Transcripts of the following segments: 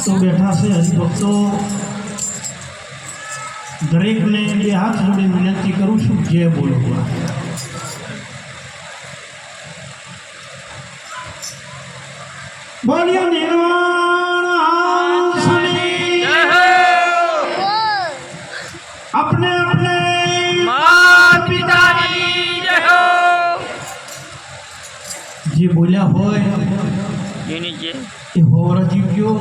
ભક્તો બેઠા છે હરિભક્તો દરેકને બે હાથ જોડી વિનંતી કરું છું જય બોલો બોલ્યો अपने अपने माता पिता की जय हो। जे बोलिया होय જેની જે એ હોવર જીવ્યો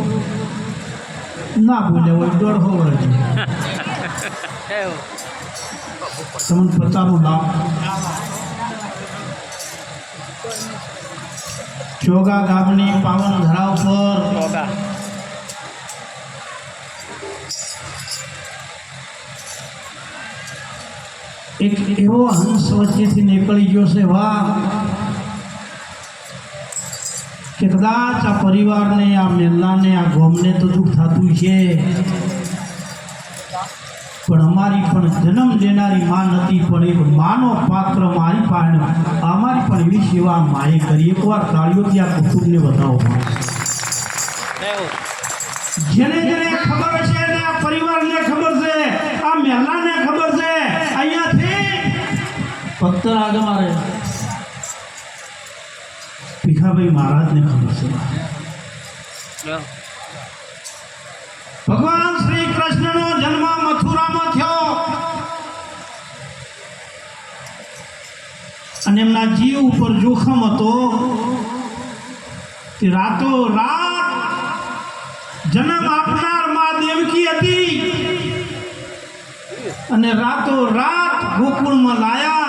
ના બોલ્યા હોય દોઢ હોવર જીવ્યો તમને પચાનું લાવ ચોગા ગામની પાવન ધરા ઉપર ચોગા એક એવો હંસ વચ્ચેથી નીકળી ગયો છે વાહ કે કદાચ આ પરિવારને આ મેલાને આ ગોમને તો દુઃખ થતું છે પણ અમારી પણ જન્મ દેનારી માં નથી પણ એક માનો પાત્ર મારી પાસે અમારી પણ એવી સેવા માએ કરી એકવાર તાળીઓથી આ કુટુંબને બતાવો જેને જેને ખબર છે ને આ પરિવારને ખબર છે આ મેલાને ખબર છે અહીંયાથી પત્તર આગળ મારે ભીખાભાઈ મહારાજને ખબર છે ભગવાન શ્રી કૃષ્ણનો જન્મ મથુરામાં થયો અને એમના જીવ ઉપર જોખમ હતો કે રાતો રાત જન્મ આપનાર માં દેવકી હતી અને રાતો રાત ગોકુળમાં લાયા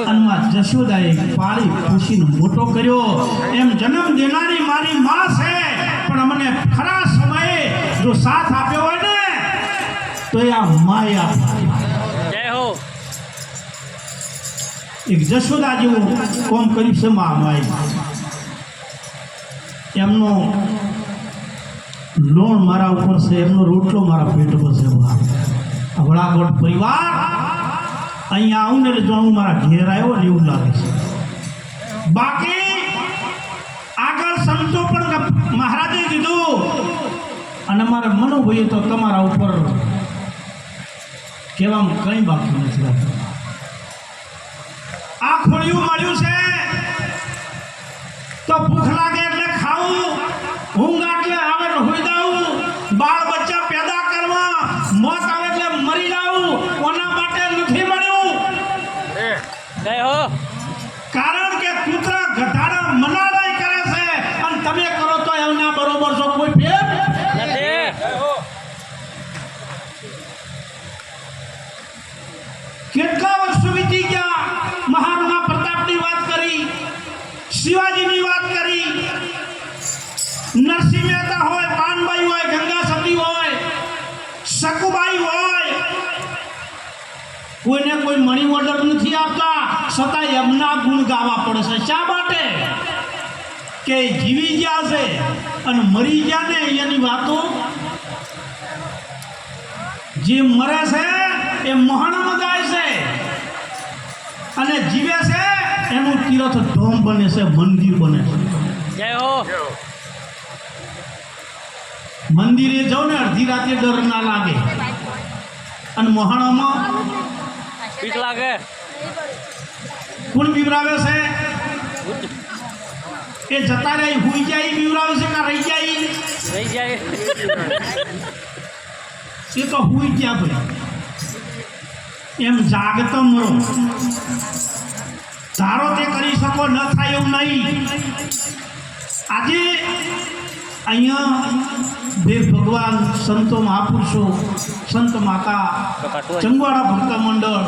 અને માં જશોદાએ પાળી ખુશીનો મોટો કર્યો એમ જન્મ દેનારી મારી માં છે પણ અમને ખરા સમયે જો સાથ આપ્યો હોય ને તો એ આ માયા જય હો એક જશોદા જેવું કોમ કર્યું છે મા માય એમનો લોણ મારા ઉપર છે એમનો રોટલો મારા પેટ પર છે વડાગોટ પરિવાર અહીંયા આવું ને એટલે હું મારા ઘેર આવ્યો ને એવું લાગે છે બાકી આગળ સંતો પણ મહારાજે કીધું અને મારા મનોભાઈએ તો તમારા ઉપર કહેવામાં કંઈ બાકી નથી રાખતું આ ખોળિયું મળ્યું છે તો ભૂખ લાગે એટલે ખાવું ઊંઘ એટલે આવે એટલે હોઈ જાવું બાળ બચ્ચા પેદા કરવા મોત આવે એટલે મરી જાવું કોના માટે નથી મળ્યું જય હો કારણ કે કૂતરા ગધાડા મનાડાઈ કરે છે અને તમે કરો તો એમના બરોબર છો કોઈ ફેર નથી કેટલા વર્ષો વીતી ગયા મહારાણા પ્રતાપની વાત કરી શિવાજીની વાત કરી નરસિંહ મહેતા હોય પાનબાઈ હોય ગંગા સતી હોય શકુબાઈ હોય કોઈને કોઈ મણી ઓર્ડર નથી આપતા છતાં એમના ગુણ ગાવા પડે છે શા માટે કે જીવી ગયા છે અને મરી ગયા ને અહીંયાની વાતો જે મરે છે એ મહાણામાં જાય છે અને જીવે છે એનું તીર્થ ધામ બને છે મંદિર બને છે જય હો મંદિરે જાઓ ને અડધી રાતે ડર ના લાગે અને મહાણામાં બીક લાગે કોણ બીવરાવે છે એ જતા રહી હુઈ જાય બીવરાવે છે કે રહી જાય રહી જાય એ તો હુઈ ગયા ભાઈ એમ જાગતો મરો ધારો તે કરી શકો ન થાય એવું નહીં આજે અહીંયા બે ભગવાન સંતો મહાપુરુષો સંત માતા ચંગવાડા ભક્ત મંડળ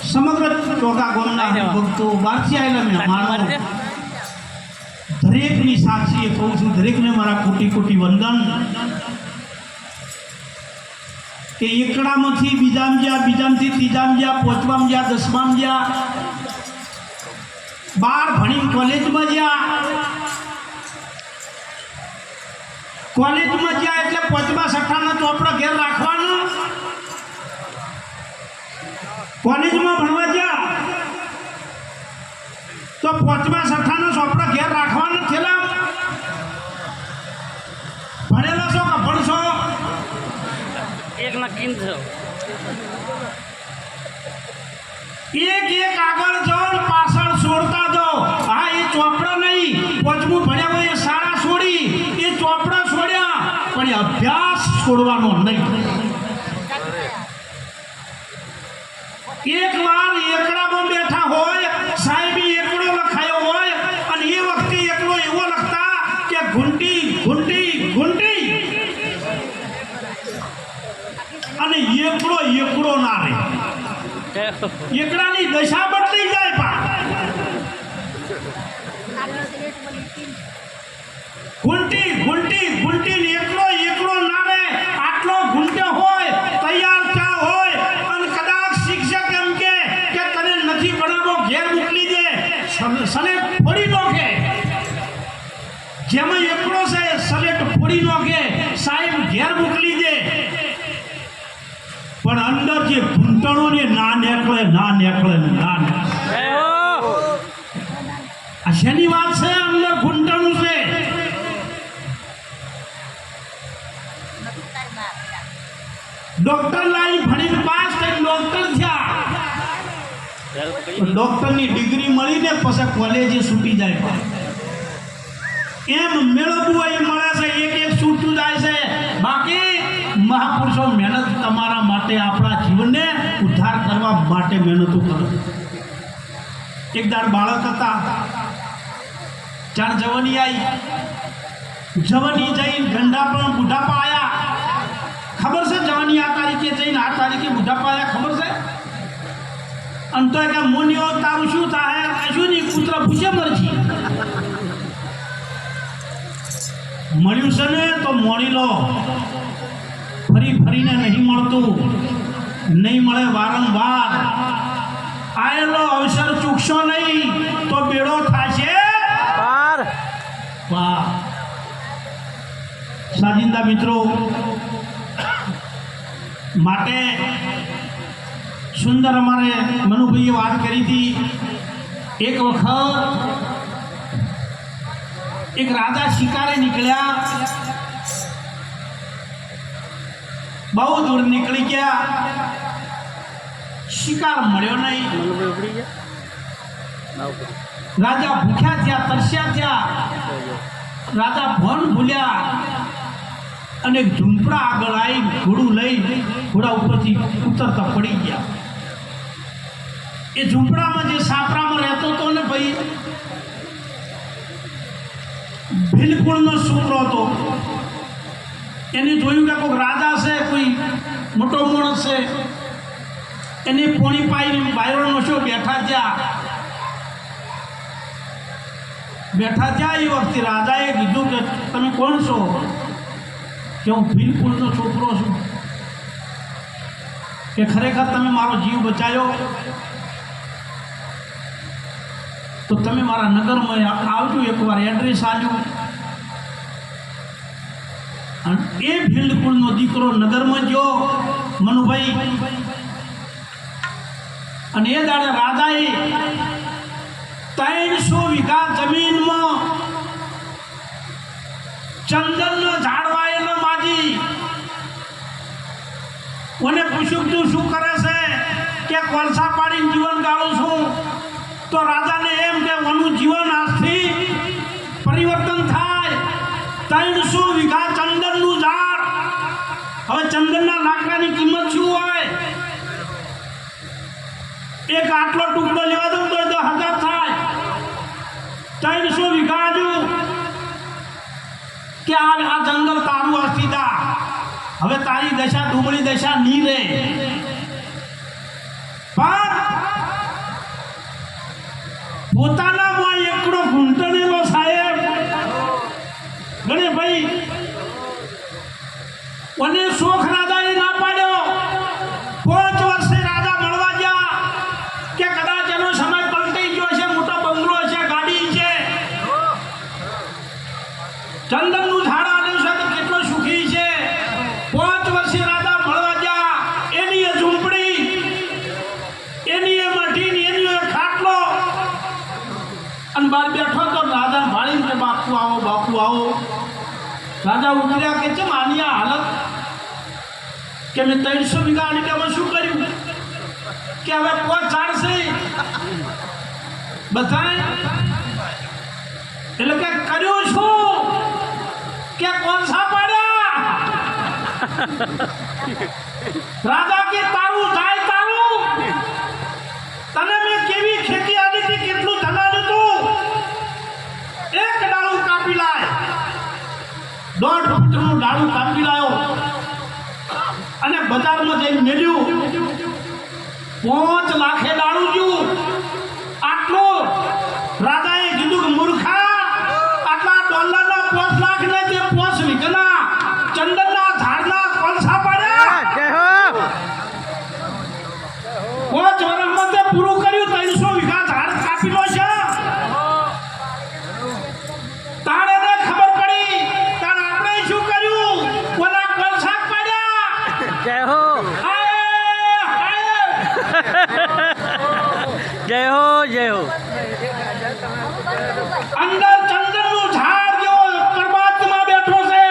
સમગ્ર ચોકા ગામના ભક્તો બહારથી આવેલા મહેમાનો દરેકની સાક્ષીએ કહું છું દરેકને મારા કોટી કોટી વંદન કે એકડામાંથી બીજામ ગયા બીજામથી ત્રીજામ ગયા પાંચમામ ગયા દસમામ ગયા 12 ભણી કોલેજમાં ગયા કોલેજમાં ગયા એટલે પાંચમા છઠ્ઠાના ચોપડા ઘેર રાખવાના કોલેજમાં ભણવા ગયા તો પાંચમા છઠ્ઠાના ચોપડા ઘેર રાખવાના થયેલા એકના કિંદ છે એક એક આગળ જાઓ ને પાછળ છોડતા જાઓ. હા, એ ચોપડા નહીં, પાંચમું ભણ્યા હોય એ શાળા છોડી, એ ચોપડા છોડ્યા, પણ એ અભ્યાસ છોડવાનો નહીં. એક વાર એકડામાં બેઠા હોય, સાહેબ એકડો લખાયો હોય અને એ વખતે એકડો એવો લખતા કે ઘૂંટી ઘૂંટી ઘૂંટી, અને એકડો એકડો ના રહે. એકડાની દશા બદલી જાય. ઘૂંટી ઘૂંટી ઘૂંટી એકડો એકડો ના રહે. આટલો ઘૂંટે હોય, તૈયાર ચા હોય, અને કદાચ શિક્ષક એમ કે તને નથી ભણાવો, ઘેર મોકલી દે, સલેટ ફોડી નાખે. જેમાં એકડો છે સલેટ ફોડી નાખે, સાહેબ ઘેર મોકલી દે. પણ અંદર જે ઘૂંટણો ને ના નીકળે, ના નીકળે, ના નીકળે. આ શેની વાત છે? અંદર ઘૂંટણું છે. ડોક્ટર લાઈન ભણીને પાસ થઈ ડોક્ટર થયા, ડોક્ટરની ડિગ્રી મળીને પછી કોલેજે છૂટી જાય. એમ મેળવવું હોય મળે છે, એક એક છૂટતું જાય છે. બાકી મહાપુરુષો મહેનત તમારા માટે, આપણા જીવનને ઉદ્ધાર કરવા માટે મહેનતો કરે. એક દાડ બાળક હતા, ચાર જવાની આવી, જવાની જઈને ગંડા પણ બુઢાપા આવ્યા. ખબર છે જવાની આ તારીખે જઈને આ તારીખે બુઢાપા આવ્યા, ખબર છે? અને તો કે મોનીઓ તારું શું થાય? શું નહીં, કૂતરા પૂછે મરજી. મળ્યું છે ને તો મોડી લો, ફરી ફરીને નહીં મળતું, નહીં મળે વારંવાર. આયેલો અવસર ચૂકશો નહીં તો બેડો થશે પાર. વાહ સાજિંદા મિત્રો, માટે સુંદર અમારે મનુભાઈએ વાત કરી હતી. એક વખત એક રાજા શિકારે નીકળ્યા, બહુ દૂર નીકળી ગયા, શિકાર મળ્યો નહીં. રાજા ભૂખ્યા થયા, તરસ્યા થયા. રાજા ભણ ભૂલ્યા અને ઝૂંપડા આગળ આવી ઘોડું લઈ ઘોડા ઉપરથી ઉતરતા પડી ગયા. એ ઝૂંપડામાં જે સાપરામાં રહેતો હતો ને ભાઈ, ભીલકુળનો છોકરો હતો. એને જોયું કે કોઈ રાજા છે, કોઈ મોટો માણસ છે, એને પોણી પાઈ બાયરો નશો બેઠા થયા. એ વખતે રાજાએ કીધું કે તમે કોણ છો? કે હું ભીલકુળનો છોકરો છું. કે ખરેખર તમે મારો જીવ બચાવ્યો તો તમે મારા નગરમાં આવજો, એકવાર એડ્રેસ આપ્યું. અને એ ભીલકુળનો દીકરો નગરમાં ગયો મનુભાઈ, અને એ દાડે રાજાએ 300 વીઘા જમીનમાં ચંદનનો ઝાડવા એને માજી. મને પૂછ્યું તું શું કરે છે? કે કોલસા પાડીને જીવન ગાળું છું. તો રાજાને એમ કે ઓનું જીવન આજથી પરિવર્તન થાય. 300 વીઘા ચંદનનું ઝાડ. હવે ચંદનના લાકડાની કિંમત શું હોય? એક આટલો ટુકડો લેવા દઉં તો 10,000 થાય. 300 વીઘા હજુ કે આ જંગલ તારું અસ્તિદા. હવે તારી દશા ડુબળી દશા નહીં રહે. પણ પોતાનામાં એકડો ઘૂંટણેલો સાહેબ ગણે ભાઈ, અને શોખ રાજાએ ના પાડ્યો. 5 વર્ષે રાજા મળવા ગયા કે કદાચ એનો સમય પલટાઈ ગયો છે, મોટો બંગલો છે, ગાડી છે, ચંદનનું ઝાડ આલ્યું છે તો કેટલો સુખી છે. 5 વર્ષે રાજા મળવા ગયા. એની એ ઝૂંપડી, એની એ મઢી, એની એ ખાટલો, અને બહાર બેઠો તો રાજા ભાળીને કે બાપુ આવો, બાપુ આવો. રાજા ઉતર્યા કે ચમ આની આ હાલત? કે મેં 300 વીઘા અડીકામાં શું કર્યું કે હવે કોઈ ચાલશે બધાય એટલે કે કર્યું શું કે કોલસા પાડ્યા રાજા કે તારું જાય તારું તને મેં કેવી ખેતી આલી હતી કેટલું ધન આલ્યું તું એક ડાળું કાપી લાય 1.5 ફૂટનું ડાળું કાપી લાયો અને બજારમાં જઈને મેલ્યું 5 લાખે ડાળું જ્યું આટલું રાજાએ કીધું કે મૂર્ખા આટલા ડોલરના 5 લાખ ને તે 5 વીઘાના ચંદનના ઝાડના કોલસા પાડ્યા જય હો 5 વર્ષમાં તે પૂરું કર્યું 300 વીઘા ઝાડ કાપી લો છે તારે ને ખબર પડી તારે આપણે શું કર્યું કોના કોલસા પાડ્યા જય હો હાય હાય જય હો જય હો અંદર ચંદનનું ઝાડ જેવો પરમાત્મા બેઠો છે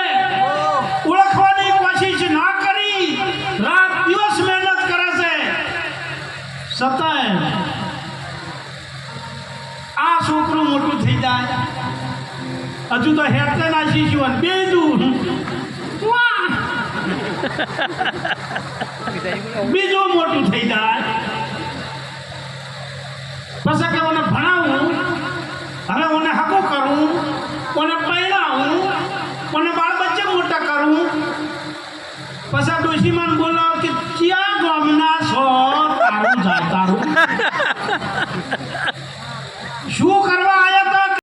ઓળખવાની કોશિશ ના કરી રાત દિવસ મહેનત કરે છે છતાંય આ છોકરું મોટું થઈ જાય હજુ તો હેરતે ના શીખ્યું બીજું બીજું મોટું થઈ જાય પછી કે મને ભણાવું હવે મને હકુ કરું કોને પહેરાવું કોને બાળ બચ્ચે મોટા કરું પછી ડોશીમાન બોલાવ કે ક્યાં ગામના છો તારું જાય તારું